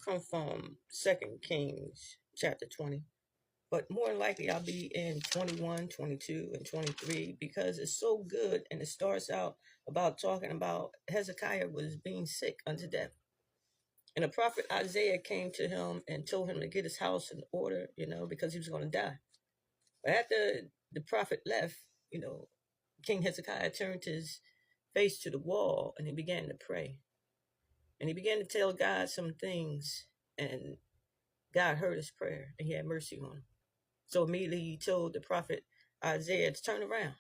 going to come from 2 Kings chapter 20, but more than likely I'll be in 21, 22, and 23 because it's so good, and it starts out about talking about Hezekiah was being sick unto death. And the prophet Isaiah came to him and told him to get his house in order, because he was going to die. But after the prophet left, King Hezekiah turned his face to the wall and he began to pray. And he began to tell God some things, and God heard his prayer and he had mercy on him. So immediately he told the prophet Isaiah to turn around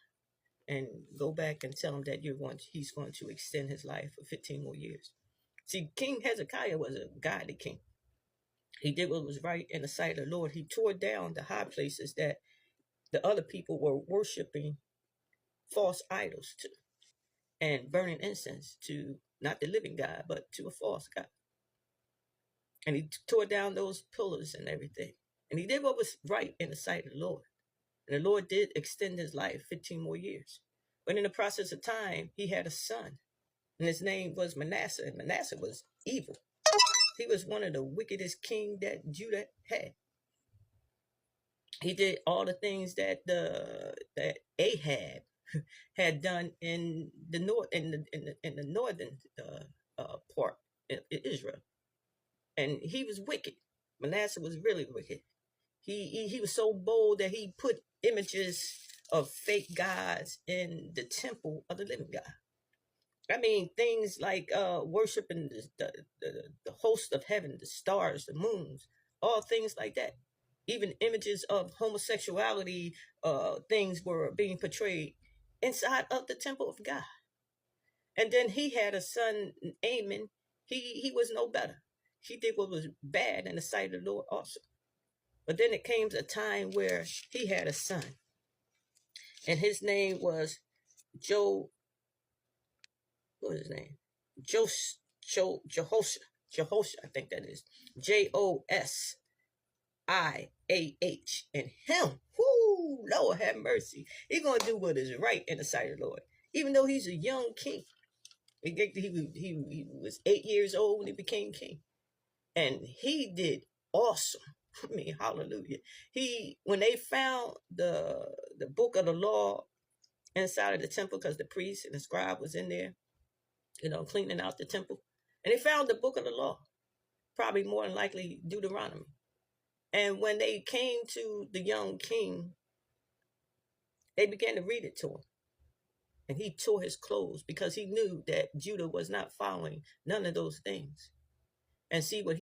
and go back and tell him that he's going to extend his life for 15 more years. See, King Hezekiah was a godly king. He did what was right in the sight of the Lord. He tore down the high places that the other people were worshiping false idols to and burning incense to not the living God, but to a false God. And he tore down those pillars and everything. And he did what was right in the sight of the Lord. And the Lord did extend his life 15 more years. But in the process of time, he had a son. And his name was Manasseh. And Manasseh was evil. He was one of the wickedest kings that Judah had. He did all the things that Ahab had done in the north, in the northern part of Israel, and he was wicked. Manasseh was really wicked. He was so bold that he put images of fake gods in the temple of the living God. I mean, things like worshiping the host of heaven, the stars, the moons, all things like that. Even images of homosexuality, things were being portrayed inside of the temple of God. And then he had a son, Amon. He was no better. He did what was bad in the sight of the Lord also. But then it came a time where he had a son, and his name was what was his name? Jehoshaphat, I think that is. Josiah. And him, whoo, Lord have mercy. He's going to do what is right in the sight of the Lord. Even though he's a young king. He was 8 years old when he became king. And he did awesome. I mean, hallelujah. When they found the book of the law inside of the temple, because the priest and the scribe was in there, cleaning out the temple. And they found the book of the law, probably more than likely Deuteronomy. And when they came to the young king, they began to read it to him. And he tore his clothes because he knew that Judah was not following none of those things. And see what